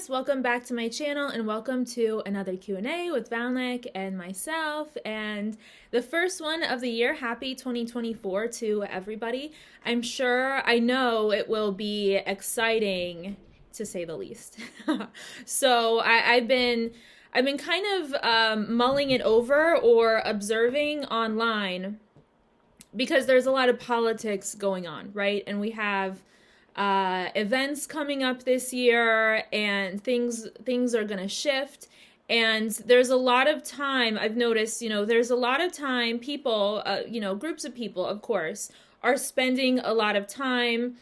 guys, welcome back to my channel and welcome to another Q&A with Val Nek and myself, and the first one of the year. Happy 2024 to everybody. I know it will be exciting to say the least. So I've been kind of mulling it over or observing online because there's a lot of politics going on, right? And we have events coming up this year, and things are going to shift, and there's a lot of time. I've noticed, there's a lot of time people, groups of people, of course, are spending a lot of time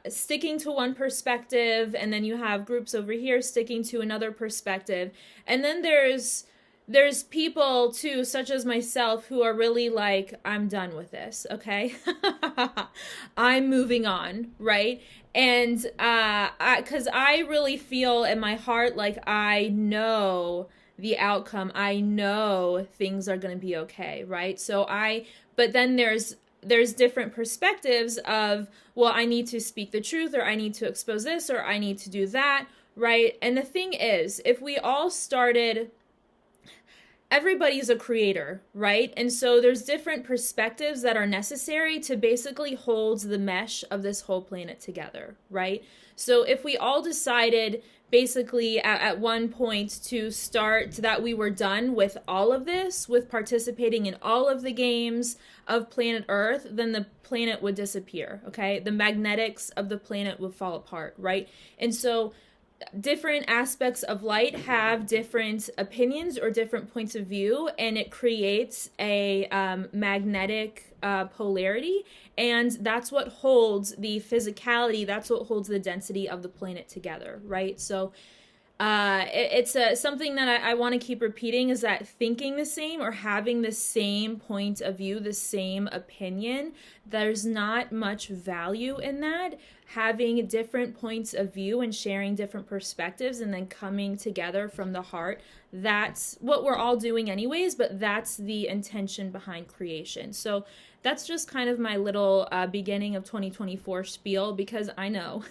sticking to one perspective, and then you have groups over here sticking to another perspective, and then there's people too, such as myself, who are really like, I'm done with this, okay? I'm moving on, right? And because I really feel in my heart like I know the outcome. I know things are going to be okay, right? But then there's different perspectives of, well, I need to speak the truth, or I need to expose this, or I need to do that, right? And the thing is, if we all started, everybody's a creator, right? And so there's different perspectives that are necessary to basically hold the mesh of this whole planet together, right? So if we all decided basically at one point to start that we were done with all of this, with participating in all of the games of planet Earth, then the planet would disappear, okay? The magnetics of the planet would fall apart, right? And so different aspects of light have different opinions or different points of view, and it creates a magnetic polarity, and that's what holds the physicality, that's what holds the density of the planet together, right? So it's something that I want to keep repeating, is that thinking the same or having the same point of view, the same opinion, there's not much value in that. Having different points of view and sharing different perspectives and then coming together from the heart, that's what we're all doing anyways, but that's the intention behind creation. So that's just kind of my little beginning of 2024 spiel, because I know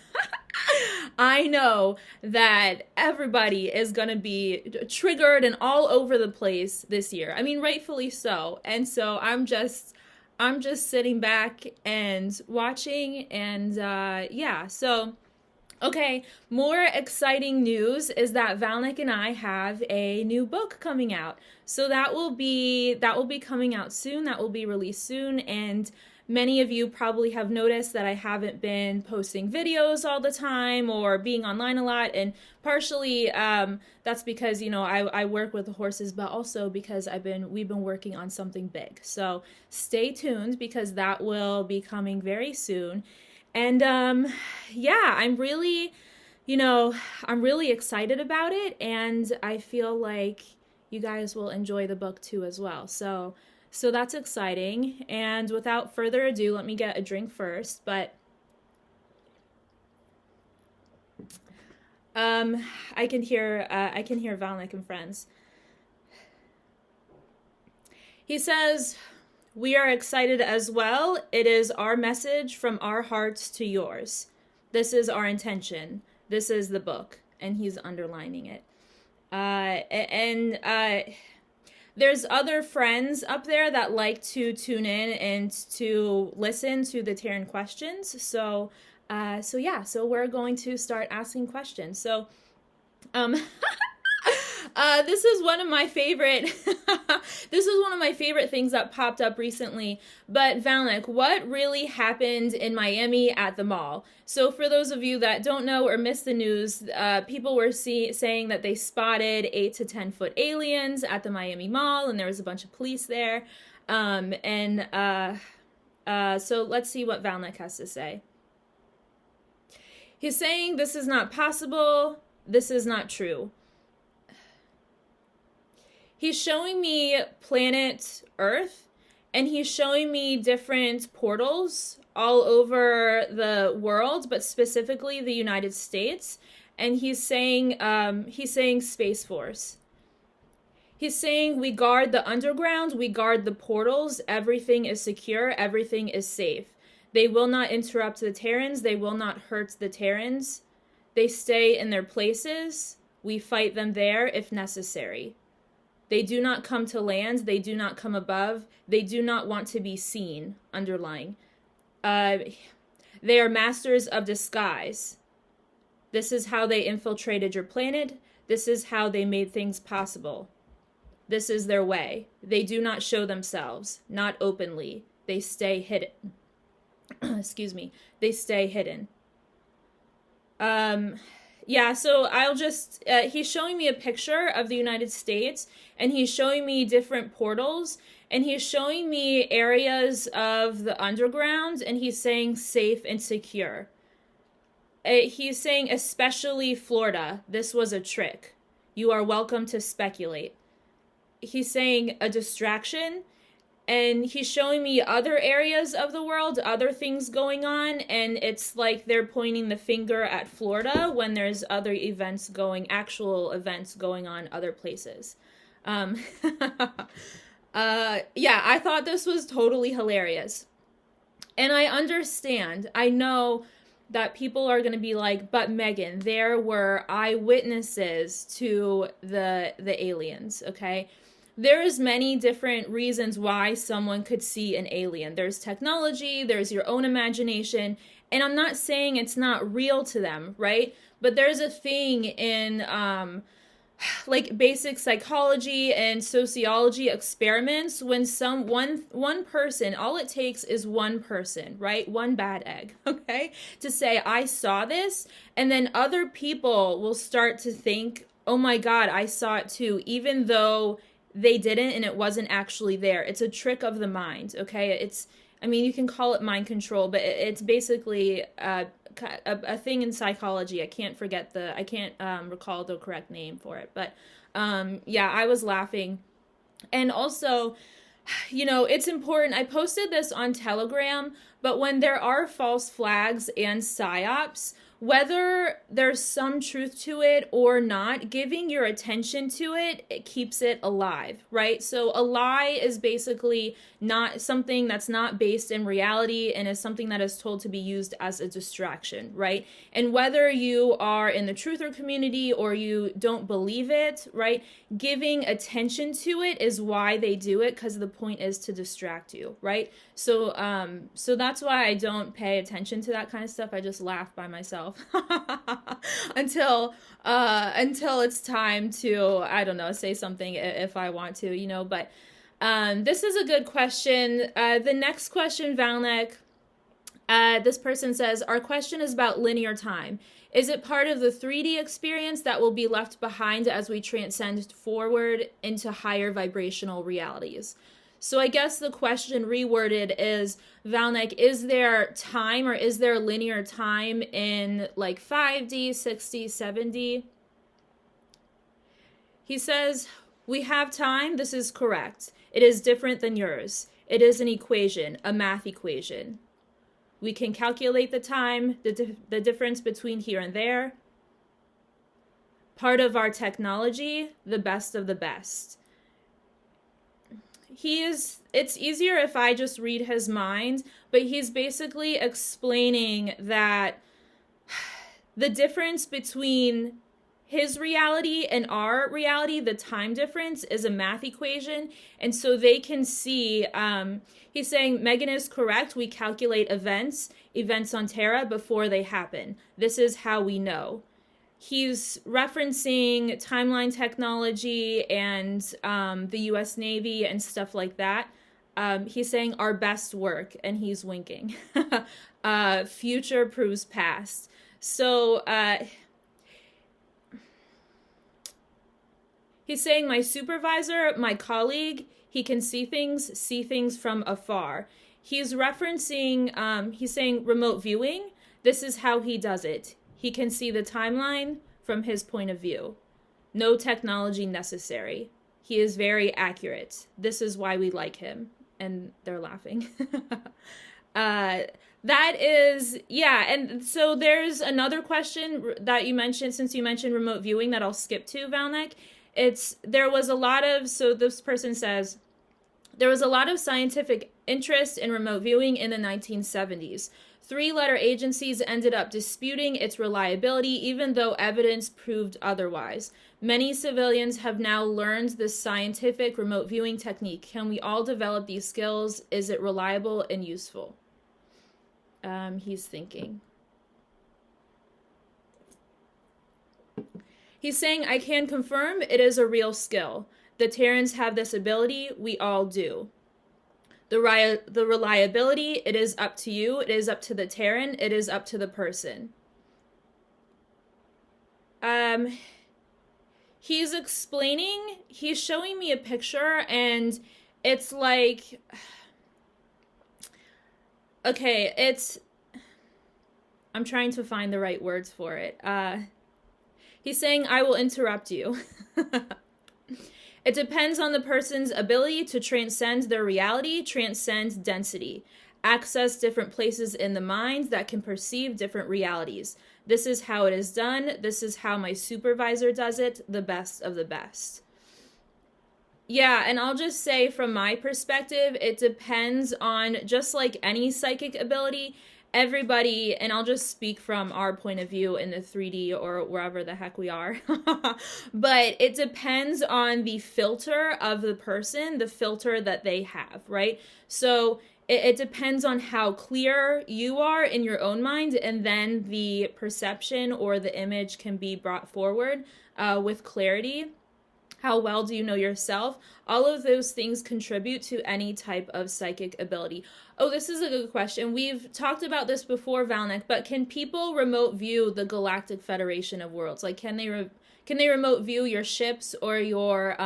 I know that everybody is going to be triggered and all over the place this year. I mean, rightfully so. And so I'm just sitting back and watching, and so okay, more exciting news is that Val Nek and I have a new book coming out. So that will be coming out soon. That will be released soon, and many of you probably have noticed that I haven't been posting videos all the time or being online a lot, and partially that's because I work with the horses, but also because we've been working on something big. So stay tuned, because that will be coming very soon. And I'm really excited about it, and I feel like you guys will enjoy the book too as well. So that's exciting. And without further ado, let me get a drink first. But I can hear Val Nek and friends. He says, "We are excited as well. It is our message from our hearts to yours. This is our intention. This is the book." And he's underlining it. There's other friends up there that like to tune in and to listen to the Terran questions. So we're going to start asking questions. So, this is one of my favorite things that popped up recently. But Val Nek, what really happened in Miami at the mall? So for those of you that don't know or missed the news, people were saying that they spotted 8 to 10 foot aliens at the Miami Mall, and there was a bunch of police there. So let's see what Val Nek has to say. He's saying this is not possible. This is not true. He's showing me planet Earth, and he's showing me different portals all over the world, but specifically the United States. And he's saying Space Force. He's saying we guard the underground, we guard the portals, everything is secure, everything is safe. They will not interrupt the Terrans, they will not hurt the Terrans. They stay in their places. We fight them there if necessary. They do not come to land. They do not come above. They do not want to be seen, underlying. They are masters of disguise. This is how they infiltrated your planet. This is how they made things possible. This is their way. They do not show themselves, not openly. They stay hidden. Excuse me. They stay hidden. Yeah, so I'll just, he's showing me a picture of the United States, and he's showing me different portals, and he's showing me areas of the underground, and he's saying safe and secure. He's saying especially Florida, this was a trick. You are welcome to speculate. He's saying a distraction, and he's showing me other areas of the world, other things going on, and it's like they're pointing the finger at Florida when there's other events going, actual events going on other places. Yeah, I thought this was totally hilarious. And I understand, I know that people are going to be like, but Megan, there were eyewitnesses to the aliens, okay? There's many different reasons why someone could see an alien. There's technology, there's your own imagination, and I'm not saying it's not real to them, right? But there's a thing in like basic psychology and sociology experiments when one person, all it takes is one person, right? One bad egg, okay? To say, I saw this, and then other people will start to think, oh my God, I saw it too, even though they didn't and it wasn't actually there. It's a trick of the mind, okay? It's, I mean, you can call it mind control, but it's basically a thing in psychology. I can't recall the correct name for it, but yeah, I was laughing. And also, you know, it's important. I posted this on Telegram, but when there are false flags and psyops, whether there's some truth to it or not, giving your attention to it, it keeps it alive, right? So a lie is basically not something that's not based in reality and is something that is told to be used as a distraction, right? And whether you are in the truther community or you don't believe it, right? Giving attention to it is why they do it, because the point is to distract you, right? So so that's why I don't pay attention to that kind of stuff. I just laugh by myself until it's time to, I don't know, say something if I want to, you know. But this is a good question. The next question, Val Nek, this person says, our question is about linear time. Is it part of the 3D experience that will be left behind as we transcend forward into higher vibrational realities? So I guess the question reworded is, Val Nek, is there time or is there linear time in like 5D, 6D, 7D? He says, we have time. This is correct. It is different than yours. It is an equation, a math equation. We can calculate the time, the difference between here and there. Part of our technology, the best of the best. It's easier if I just read his mind, but he's basically explaining that the difference between his reality and our reality, the time difference, is a math equation. And so they can see, he's saying, Megan is correct. We calculate events on Terra before they happen. This is how we know. He's referencing timeline technology and the U.S. Navy and stuff like that. He's saying our best work, and he's winking. Future proves past. So he's saying my supervisor, my colleague, he can see things from afar. He's referencing, he's saying remote viewing. This is how he does it. He can see the timeline from his point of view. No technology necessary. He is very accurate. This is why we like him. And they're laughing. That is, yeah. And so there's another question that you mentioned, since you mentioned remote viewing, that I'll skip to, Val Nek. So this person says, there was a lot of scientific interest in remote viewing in the 1970s. Three-letter agencies ended up disputing its reliability, even though evidence proved otherwise. Many civilians have now learned this scientific remote viewing technique. Can we all develop these skills? Is it reliable and useful? He's thinking. He's saying, I can confirm it is a real skill. The Terrans have this ability. We all do. The reliability, it is up to you. It is up to the Terran. It is up to the person. He's explaining, he's showing me a picture, and it's like, okay, I'm trying to find the right words for it. He's saying, I will interrupt you. It depends on the person's ability to transcend their reality, transcend density, access different places in the mind that can perceive different realities. This is how it is done. This is how my supervisor does it, the best of the best. Yeah, and I'll just say from my perspective, it depends on, just like any psychic ability, everybody, and I'll just speak from our point of view in the 3D or wherever the heck we are, but it depends on the filter of the person, the filter that they have, right? So it depends on how clear you are in your own mind, and then the perception or the image can be brought forward with clarity. How well do you know yourself? All of those things contribute to any type of psychic ability. Oh, this is a good question. We've talked about this before, Val Nek, but can people remote view the Galactic Federation of Worlds? Like, can they remote view your ships or your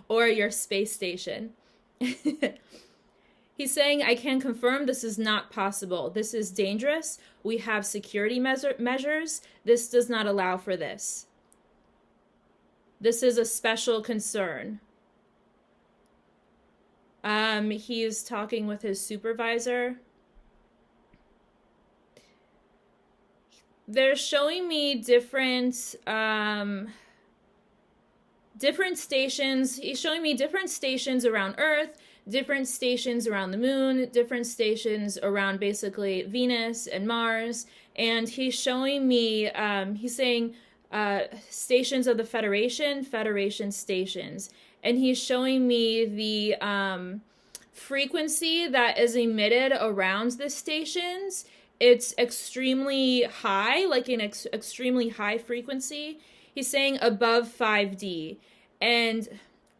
or your space station? He's saying, I can confirm this is not possible. This is dangerous. We have security measures. This does not allow for this. This is a special concern. He's talking with his supervisor. They're showing me different stations. He's showing me different stations around Earth, different stations around the moon, different stations around basically Venus and Mars. And he's showing me, he's saying, stations of the Federation stations. And he's showing me the frequency that is emitted around the stations. It's extremely high, like an extremely high frequency. He's saying above 5D. And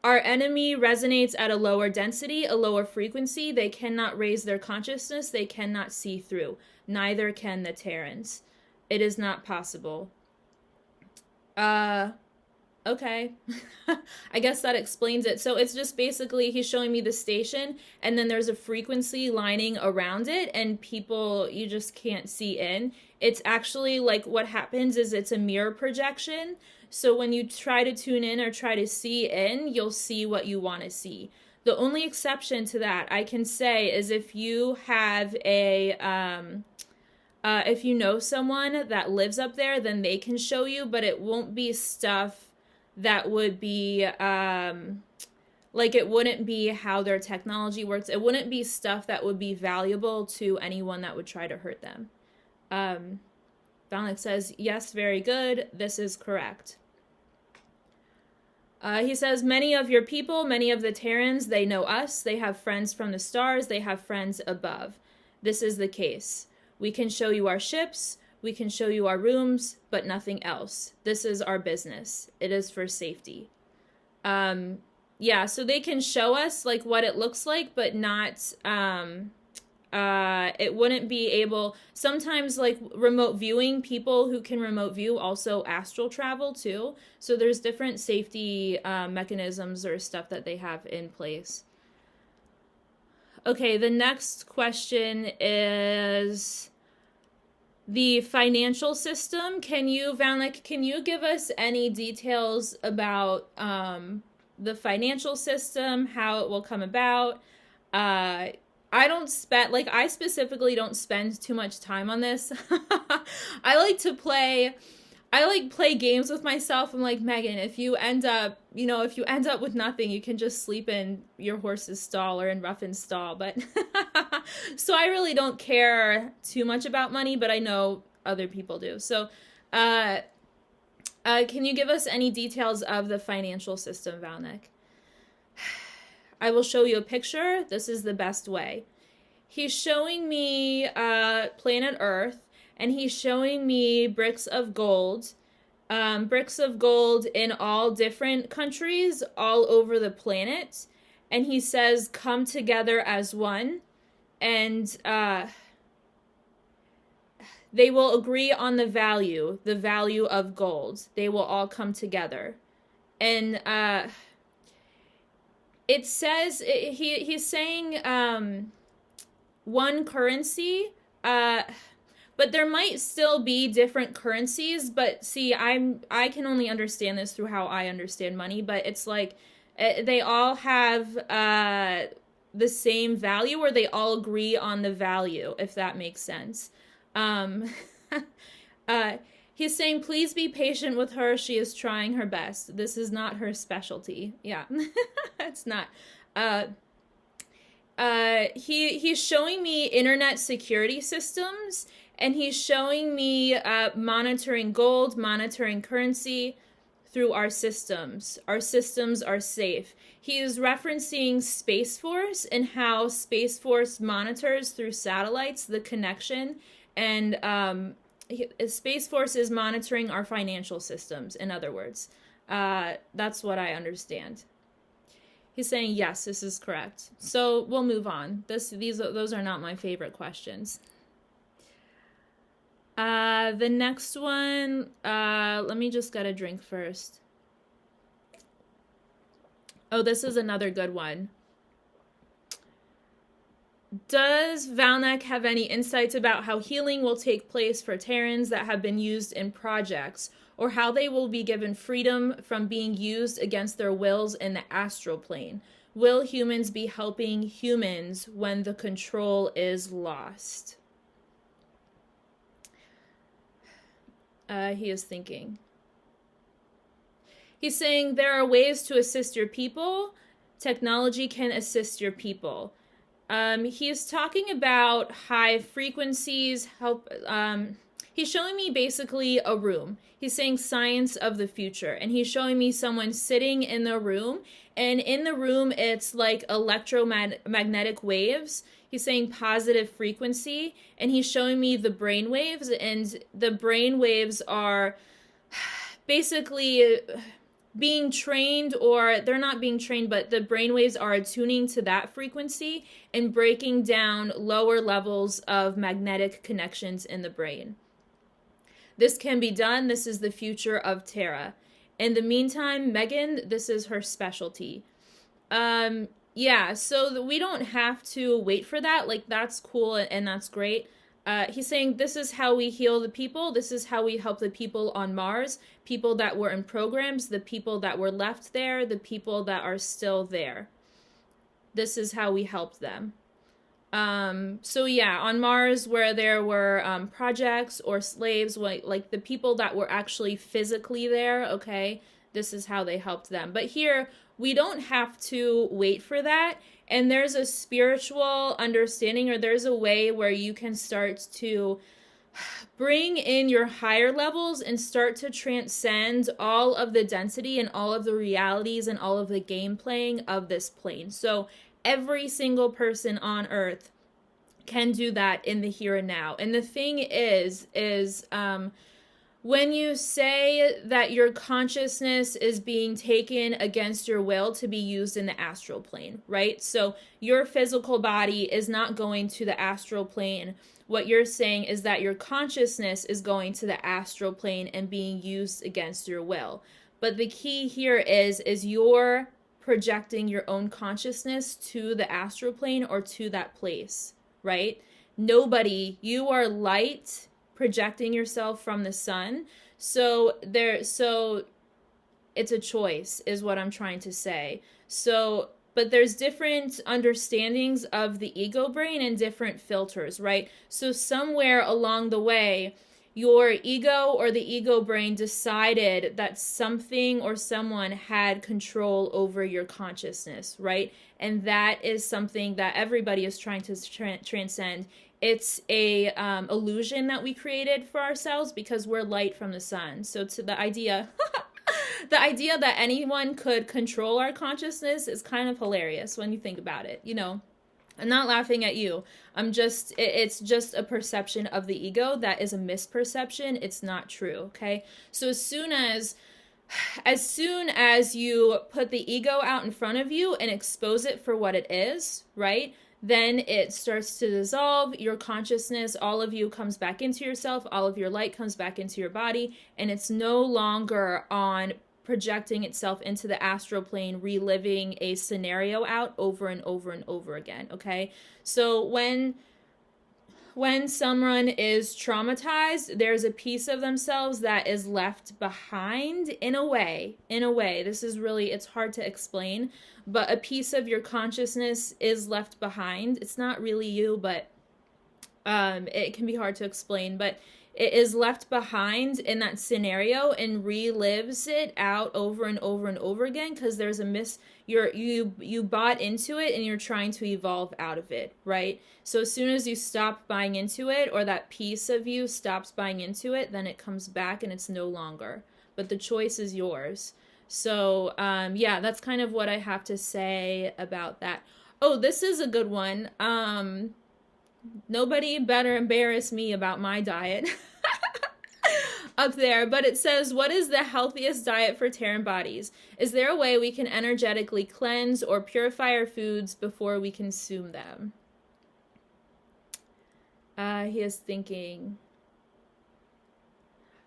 our enemy resonates at a lower density, a lower frequency. They cannot raise their consciousness. They cannot see through. Neither can the Terrans. It is not possible. Okay. I guess that explains it. So it's just basically he's showing me the station, and then there's a frequency lining around it, and people, you just can't see in. It's actually like what happens is it's a mirror projection. So when you try to tune in or try to see in, you'll see what you want to see. The only exception to that I can say is if you have if you know someone that lives up there, then they can show you, but it won't be stuff that would be, like it wouldn't be how their technology works. It wouldn't be stuff that would be valuable to anyone that would try to hurt them. Val Nek says, yes, very good. This is correct. He says, many of your people, many of the Terrans, they know us. They have friends from the stars. They have friends above. This is the case. We can show you our ships, we can show you our rooms, but nothing else. This is our business. It is for safety. Yeah, so they can show us like what it looks like, but not, it wouldn't be able, sometimes like remote viewing, people who can remote view also astral travel too. So there's different safety mechanisms or stuff that they have in place. Okay, the next question is the financial system. Can you, Val Nek, can you give us any details about the financial system, how it will come about? I specifically don't spend too much time on this. I like to play I like play games with myself. I'm like, Megan, if you end up, if you end up with nothing, you can just sleep in your horse's stall or in Ruffin's stall. But so I really don't care too much about money, but I know other people do. So, uh, can you give us any details of the financial system, Val Nek? I will show you a picture. This is the best way. He's showing me planet Earth, and he's showing me bricks of gold in all different countries all over the planet. And he says, come together as one. And they will agree on the value of gold. They will all come together. And it says, he's saying one currency, but there might still be different currencies. But see, I can only understand this through how I understand money. But it's like they all have the same value, or they all agree on the value, if that makes sense. He's saying, please be patient with her. She is trying her best. This is not her specialty. Yeah, it's not. He's showing me internet security systems, and he's showing me monitoring gold, monitoring currency through our systems. Our systems are safe. He is referencing Space Force and how Space Force monitors through satellites the connection, and Space Force is monitoring our financial systems, in other words. That's what I understand. He's saying, yes, this is correct. So we'll move on. Those are not my favorite questions. The next one, let me just get a drink first. Oh, this is another good one. Does Val Nek have any insights about how healing will take place for Terrans that have been used in projects, or how they will be given freedom from being used against their wills in the astral plane? Will humans be helping humans when the control is lost? He is thinking. He's saying there are ways to assist your people. Technology can assist your people. He is talking about high frequencies, help. He's showing me basically a room. He's saying science of the future. And he's showing me someone sitting in the room. And in the room, it's like electromagnetic waves. He's saying positive frequency. And he's showing me the brain waves. And the brain waves are basically being trained, or they're not being trained, but the brainwaves are attuning to that frequency and breaking down lower levels of magnetic connections in the brain. This can be done. This is the future of Terra. In the meantime, Megan, this is her specialty. Yeah, so we don't have to wait for that. Like, that's cool and that's great. He's saying this is how we heal the people. This is how we help the people on Mars, people that were in programs, the people that were left there, the people that are still there. This is how we helped them. So yeah, on Mars, where there were projects or slaves, like the people that were actually physically there, okay, this is how they helped them. But here, we don't have to wait for that. And there's a spiritual understanding, or there's a way where you can start to bring in your higher levels and start to transcend all of the density and all of the realities and all of the game playing of this plane. So every single person on Earth can do that in the here and now. And the thing is when you say that your consciousness is being taken against your will to be used in the astral plane, right? So your physical body is not going to the astral plane. What you're saying is that your consciousness is going to the astral plane and being used against your will. But the key here is you're projecting your own consciousness to the astral plane or to that place, right? You are light projecting yourself from the sun. So it's a choice, is what I'm trying to say. So, but there's different understandings of the ego brain and different filters, right? So somewhere along the way, your ego or the ego brain decided that something or someone had control over your consciousness, right? And that is something that everybody is trying to transcend. It's a illusion that we created for ourselves because we're light from the sun. So to the idea the idea that anyone could control our consciousness is kind of hilarious when you think about it, you know. I'm not laughing at you. It's just a perception of the ego that is a misperception. It's not true, okay? So as soon as you put the ego out in front of you and expose it for what it is, right? Then it starts to dissolve. Your consciousness, all of you comes back into yourself. All of your light comes back into your body. And it's no longer on projecting itself into the astral plane, reliving a scenario out over and over and over again, okay? So when someone is traumatized, there's a piece of themselves that is left behind in a way. This is really, it's hard to explain, but a piece of your consciousness is left behind. It's not really you, but it can be hard to explain, but it is left behind in that scenario and relives it out over and over and over again because there's you bought into it and you're trying to evolve out of it, right? So as soon as you stop buying into it, or that piece of you stops buying into it, then it comes back and it's no longer. But the choice is yours. So yeah, that's kind of what I have to say about that. Oh, this is a good one. Nobody better embarrass me about my diet up there, but it says, what is the healthiest diet for Terran bodies? Is there a way we can energetically cleanse or purify our foods before we consume them? He is thinking.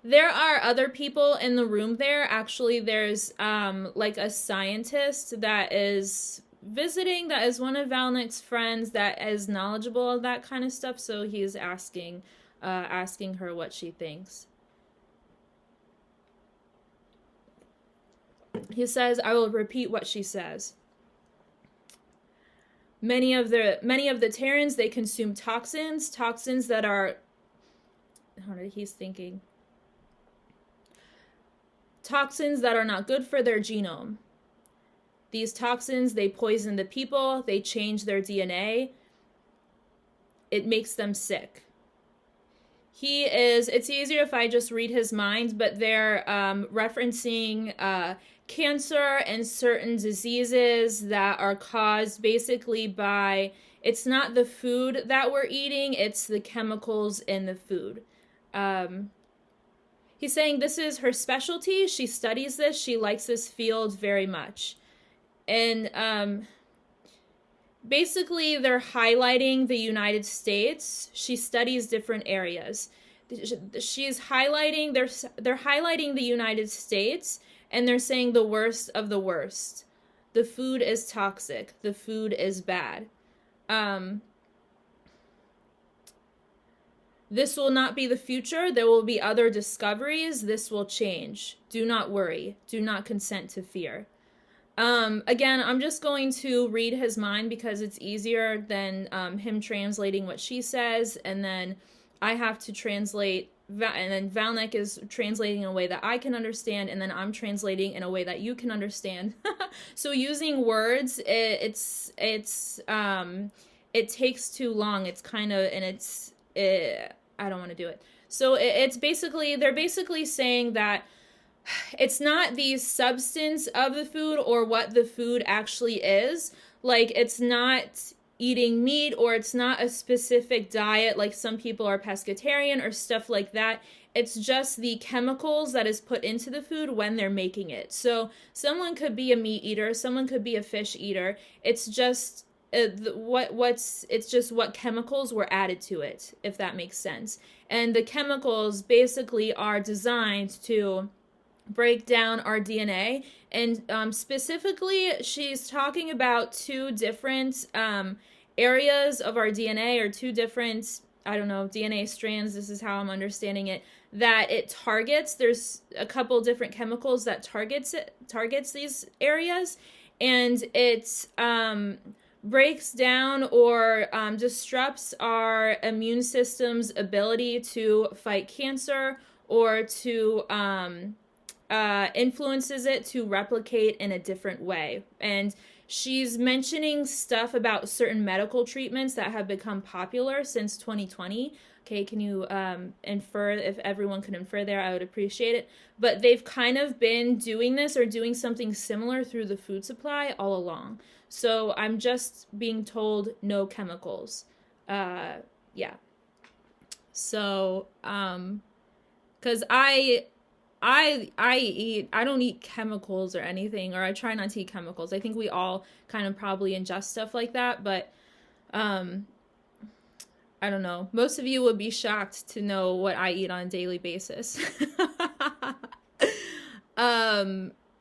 There are other people in the room there. Actually, there's like a scientist that is visiting, that is one of Val Nek's friends that is knowledgeable of that kind of stuff, so he's asking her what she thinks. He says, I will repeat what she says. Many of the Terrans, they consume toxins that are, he's thinking, toxins that are not good for their genome. These toxins, they poison the people, they change their DNA. It makes them sick. It's easier if I just read his mind, but they're referencing cancer and certain diseases that are caused basically by, it's not the food that we're eating, it's the chemicals in the food. He's saying this is her specialty. She studies this. She likes this field very much. And basically, they're highlighting the United States. She studies different areas. She's highlighting, they're highlighting the United States, and they're saying the worst of the worst. The food is toxic. The food is bad. This will not be the future. There will be other discoveries. This will change. Do not worry. Do not consent to fear. Again, I'm just going to read his mind because it's easier than him translating what she says, and then I have to translate, and then Val Nek is translating in a way that I can understand, and then I'm translating in a way that you can understand. So using words, it takes too long. It's kind of, and I don't want to do it. So it's basically, they're basically saying that it's not the substance of the food or what the food actually is. Like, it's not eating meat, or it's not a specific diet, like some people are pescatarian or stuff like that. It's just the chemicals that is put into the food when they're making it. So someone could be a meat eater, someone could be a fish eater. It's just it's just what chemicals were added to it, if that makes sense. And the chemicals basically are designed to break down our DNA, and specifically she's talking about two different areas of our DNA, or two different, I don't know, DNA strands, this is how I'm understanding it, that it targets. There's a couple different chemicals that targets these areas, and it's breaks down or disrupts our immune system's ability to fight cancer, or to influences it to replicate in a different way. And she's mentioning stuff about certain medical treatments that have become popular since 2020. Okay, can you infer? If everyone could infer there, I would appreciate it. But they've kind of been doing this or doing something similar through the food supply all along. So I'm just being told no chemicals. Yeah. So, because I don't eat chemicals or anything, or I try not to eat chemicals. I think we all kind of probably ingest stuff like that, but I don't know. Most of you would be shocked to know what I eat on a daily basis.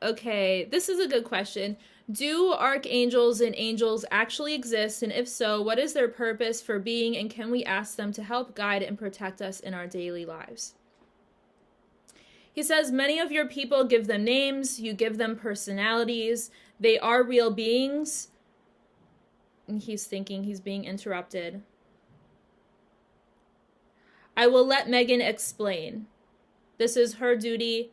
Okay, this is a good question. Do archangels and angels actually exist? And if so, what is their purpose for being? And can we ask them to help guide and protect us in our daily lives? He says, many of your people give them names. You give them personalities. They are real beings. And he's thinking, he's being interrupted. I will let Megan explain. This is her duty.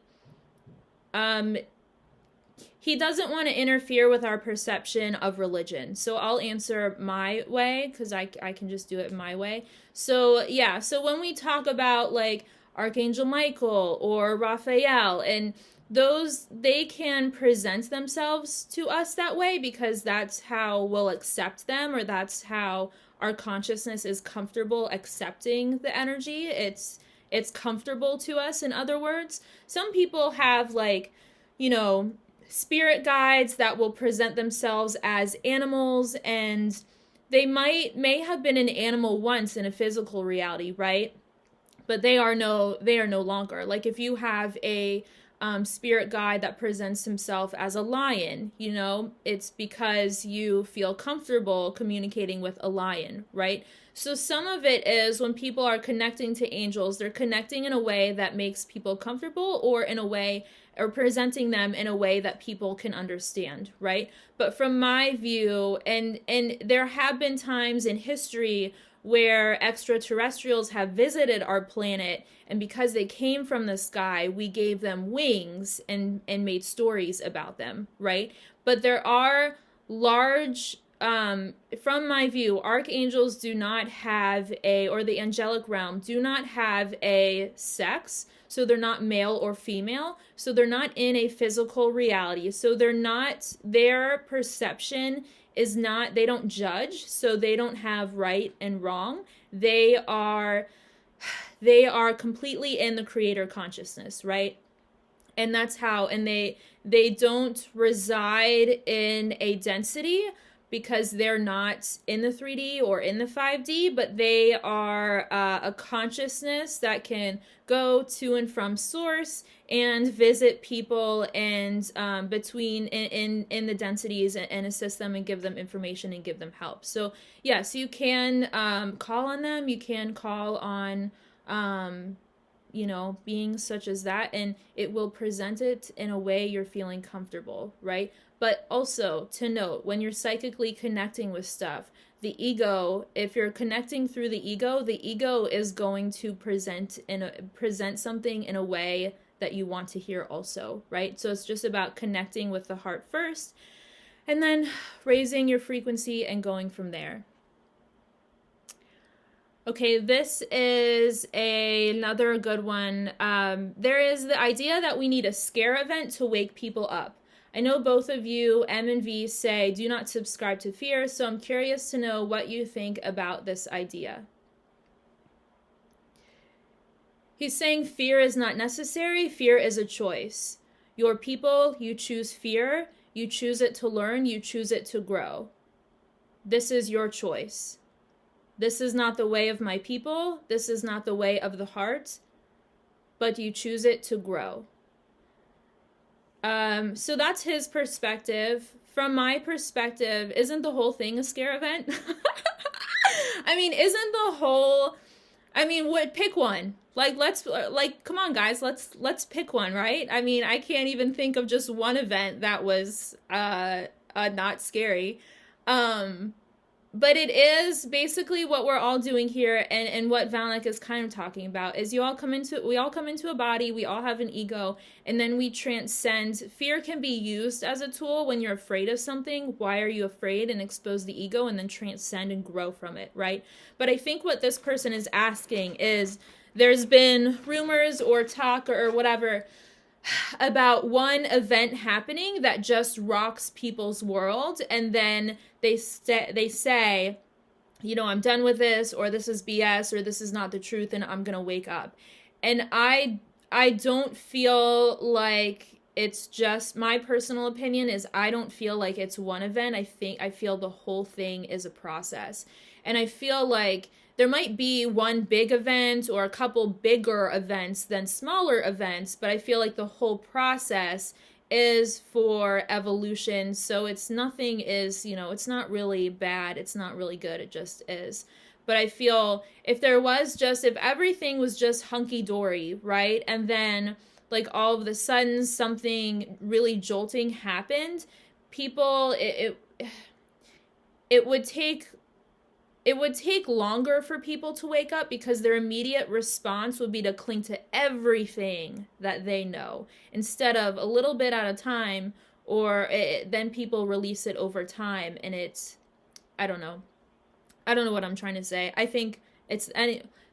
He doesn't want to interfere with our perception of religion. So I'll answer my way, because I can just do it my way. So yeah, so when we talk about like Archangel Michael or Raphael, and those, they can present themselves to us that way because that's how we'll accept them, or that's how our consciousness is comfortable accepting the energy. It's comfortable to us, in other words. Some people have like, you know, spirit guides that will present themselves as animals, and they may have been an animal once in a physical reality, right? But they are no longer. Like if you have a spirit guide that presents himself as a lion, you know, it's because you feel comfortable communicating with a lion, right? So some of it is when people are connecting to angels, they're connecting in a way that makes people comfortable, or in a way, or presenting them in a way that people can understand, right? But from my view, and there have been times in history where extraterrestrials have visited our planet, and because they came from the sky, we gave them wings and made stories about them, right? But there are large, from my view, archangels do not have or the angelic realm do not have a sex. So they're not male or female. So they're not in a physical reality. So they're not, their perception is not, they don't judge. So they don't have right and wrong. They are completely in the creator consciousness, right? And that's how, and they don't reside in a density, because they're not in the 3D or in the 5D, but they are a consciousness that can go to and from source and visit people and between in the densities, and assist them and give them information and give them help. So yes, you can call on them. You can call on you know, beings such as that, and it will present it in a way you're feeling comfortable, right? But also to note, when you're psychically connecting with stuff, the ego, if you're connecting through the ego is going to present something in a way that you want to hear also, right? So it's just about connecting with the heart first, and then raising your frequency and going from there. Okay, this is another good one. There is the idea that we need a scare event to wake people up. I know both of you, M and V, say do not subscribe to fear, so I'm curious to know what you think about this idea. He's saying fear is not necessary, fear is a choice. Your people, you choose fear, you choose it to learn, you choose it to grow. This is your choice. This is not the way of my people, this is not the way of the heart, but you choose it to grow. So that's his perspective. From my perspective, isn't the whole thing a scare event? I mean, pick one. Come on guys, let's pick one, right? I mean, I can't even think of just one event that was, not scary. Um, but it is basically what we're all doing here, and what Val Nek is kind of talking about is we all come into a body, we all have an ego, and then we transcend. Fear can be used as a tool when you're afraid of something. Why are you afraid? And expose the ego and then transcend and grow from it, right? But I think what this person is asking is, there's been rumors or talk or whatever about one event happening that just rocks people's world, and then they say, you know, I'm done with this, or this is BS, or this is not the truth, and I'm gonna wake up. And I don't feel like it's just, my personal opinion is, I don't feel like it's one event. I feel the whole thing is a process. And I feel like there might be one big event or a couple bigger events than smaller events, but I feel like the whole process is for evolution. So it's nothing is, you know, it's not really bad, it's not really good, it just is. But I feel if everything was just hunky-dory, right? And then like all of a sudden something really jolting happened, people, it would take longer for people to wake up, because their immediate response would be to cling to everything that they know instead of a little bit at a time, or then people release it over time. And it's, I don't know what I'm trying to say. I think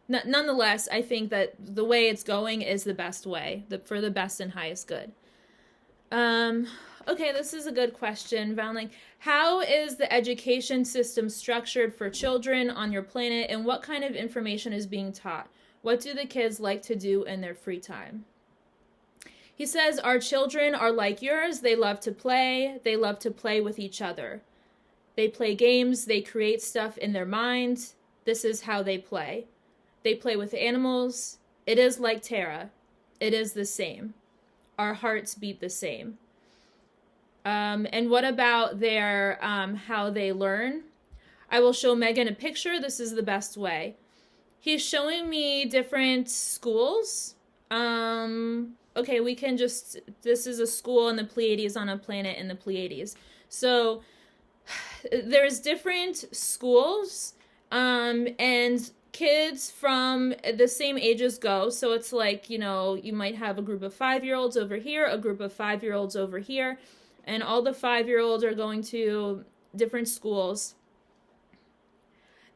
nonetheless, I think that the way it's going is the best way, for the best and highest good. Okay, this is a good question, Val Nek. How is the education system structured for children on your planet, and what kind of information is being taught? What do the kids like to do in their free time? He says, our children are like yours. They love to play. They love to play with each other. They play games. They create stuff in their mind. This is how they play. They play with animals. It is like Terra. It is the same. Our hearts beat the same. And what about their how they learn? I will show Megan a picture. This is the best way. He's showing me different schools. Okay, we can just, this is a school in the Pleiades on a planet in the Pleiades. So there's different schools, and kids from the same ages go. So it's like, you know, you might have a group of 5-year-olds over here, a group of 5-year-olds over here, and all the 5-year-olds are going to different schools.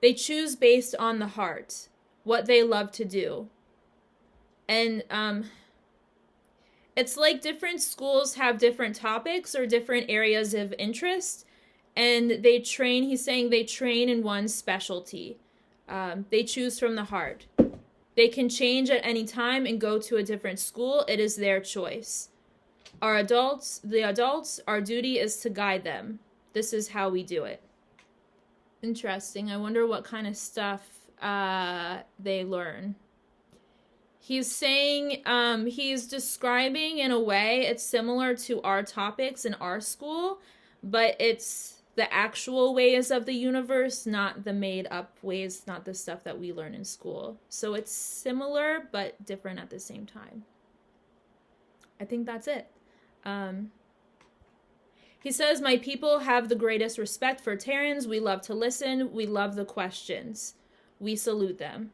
They choose based on the heart, what they love to do. And it's like different schools have different topics or different areas of interest, and they train, he's saying they train in one specialty. They choose from the heart. They can change at any time and go to a different school. It is their choice. The adults, our duty is to guide them. This is how we do it. Interesting. I wonder what kind of stuff they learn. He's saying, he's describing in a way it's similar to our topics in our school, but it's the actual ways of the universe, not the made up ways, not the stuff that we learn in school. So it's similar, but different at the same time. I think that's it. He says, my people have the greatest respect for Terrans. We love to listen. We love the questions. We salute them.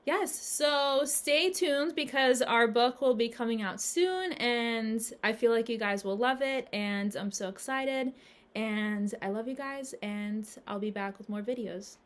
Yes, so stay tuned because our book will be coming out soon, and I feel like you guys will love it, and I'm so excited, and I love you guys, and I'll be back with more videos.